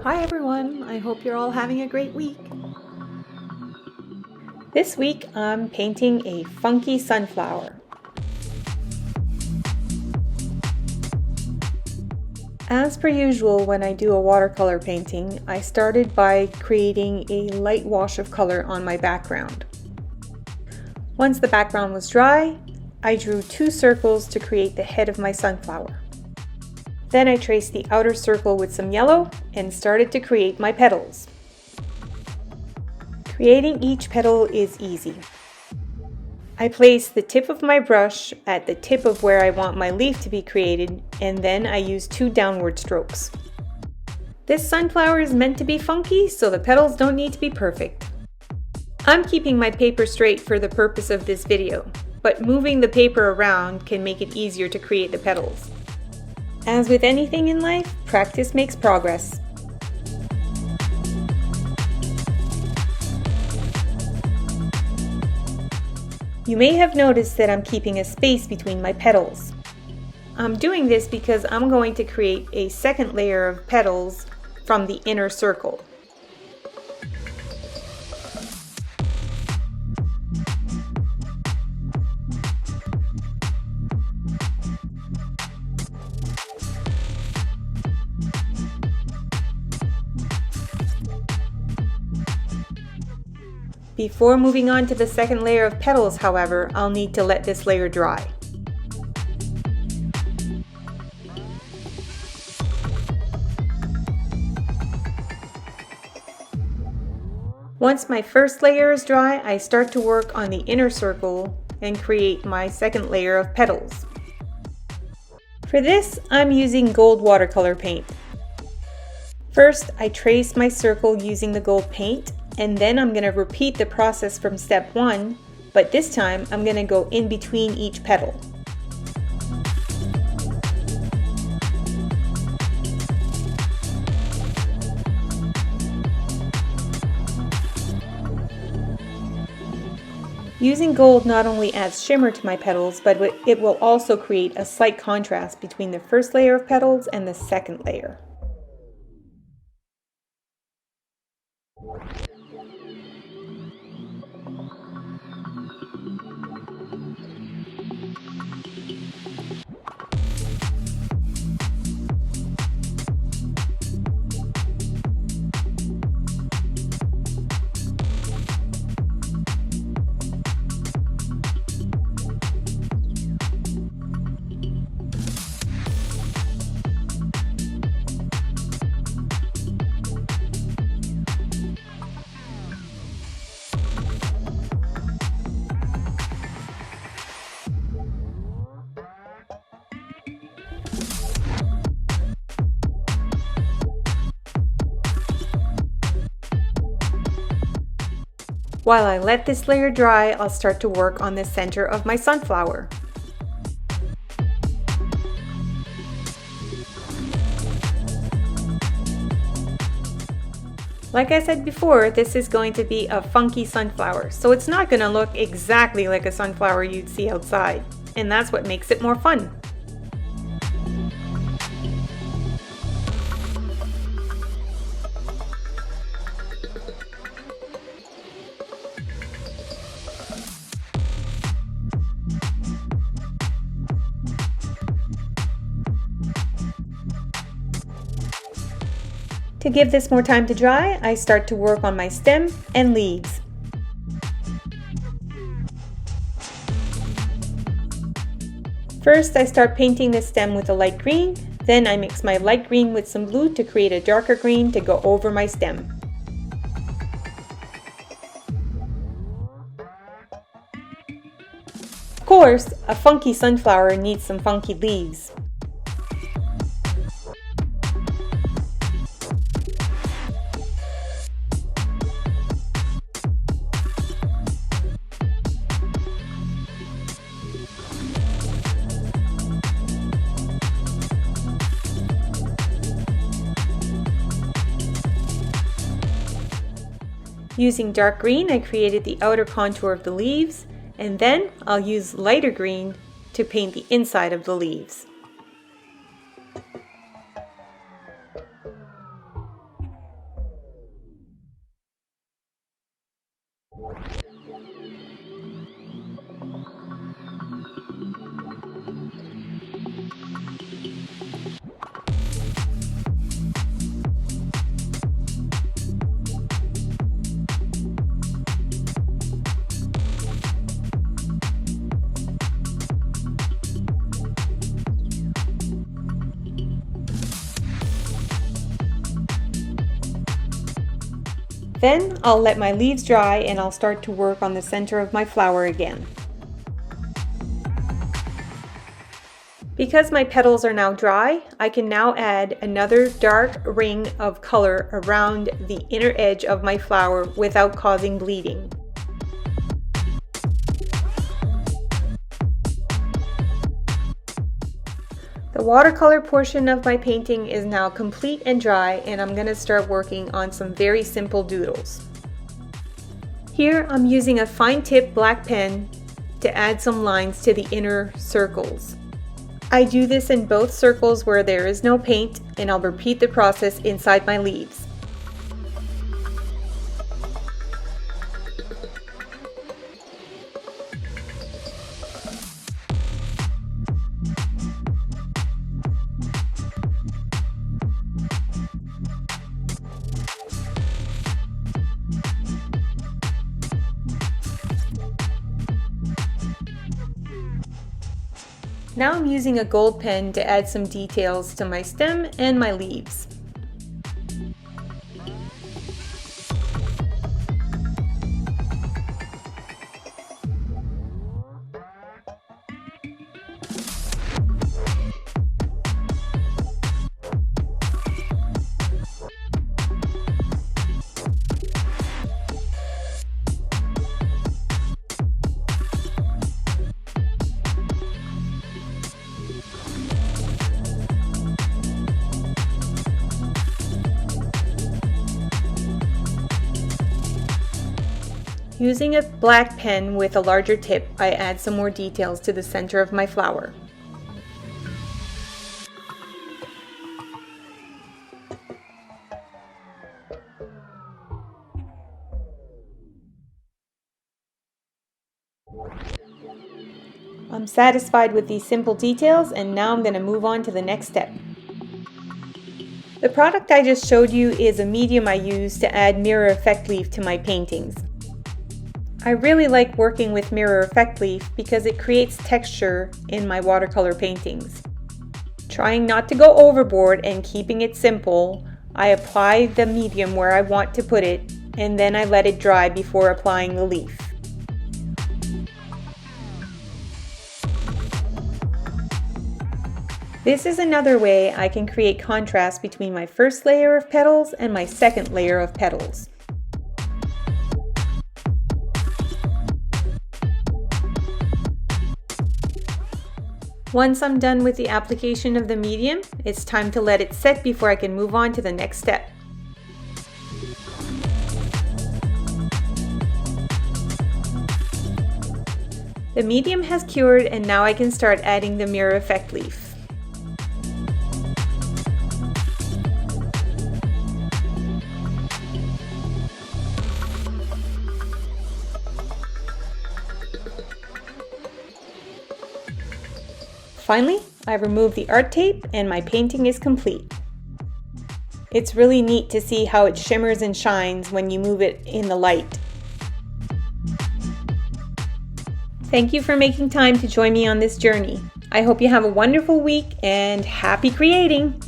Hi everyone, I hope you're all having a great week. This week I'm painting a funky sunflower. As per usual, when I do a watercolor painting, I started by creating a light wash of color on my background. Once the background was dry, I drew 2 circles to create the head of my sunflower. Then I traced the outer circle with some yellow and started to create my petals. Creating each petal is easy. I place the tip of my brush at the tip of where I want my leaf to be created, and then I use 2 downward strokes. This sunflower is meant to be funky, so the petals don't need to be perfect. I'm keeping my paper straight for the purpose of this video, but moving the paper around can make it easier to create the petals. As with anything in life, practice makes progress. You may have noticed that I'm keeping a space between my petals. I'm doing this because I'm going to create a second layer of petals from the inner circle. Before moving on to the second layer of petals, however, I'll need to let this layer dry. Once my first layer is dry, I start to work on the inner circle and create my second layer of petals. For this, I'm using gold watercolor paint. First, I trace my circle using the gold paint, and then I'm going to repeat the process from step 1, but this time I'm going to go in between each petal. Using gold not only adds shimmer to my petals, but it will also create a slight contrast between the first layer of petals and the second layer. While I let this layer dry, I'll start to work on the center of my sunflower. Like I said before, this is going to be a funky sunflower, so it's not going to look exactly like a sunflower you'd see outside, and that's what makes it more fun. To give this more time to dry, I start to work on my stem and leaves. First, I start painting the stem with a light green, then I mix my light green with some blue to create a darker green to go over my stem. Of course, a funky sunflower needs some funky leaves. Using dark green, I created the outer contour of the leaves, and then I'll use lighter green to paint the inside of the leaves. Then I'll let my leaves dry and I'll start to work on the center of my flower again. Because my petals are now dry, I can now add another dark ring of color around the inner edge of my flower without causing bleeding. The watercolor portion of my painting is now complete and dry, and I'm going to start working on some very simple doodles. Here I'm using a fine tip black pen to add some lines to the inner circles. I do this in both circles where there is no paint, and I'll repeat the process inside my leaves. Now I'm using a gold pen to add some details to my stem and my leaves. Using a black pen with a larger tip, I add some more details to the center of my flower. I'm satisfied with these simple details, and now I'm going to move on to the next step. The product I just showed you is a medium I use to add mirror effect leaf to my paintings. I really like working with mirror effect leaf because it creates texture in my watercolor paintings. Trying not to go overboard and keeping it simple, I apply the medium where I want to put it, and then I let it dry before applying the leaf. This is another way I can create contrast between my first layer of petals and my second layer of petals. Once I'm done with the application of the medium, it's time to let it set before I can move on to the next step. The medium has cured, and now I can start adding the mirror effect leaf. Finally, I remove the art tape and my painting is complete. It's really neat to see how it shimmers and shines when you move it in the light. Thank you for making time to join me on this journey. I hope you have a wonderful week and happy creating!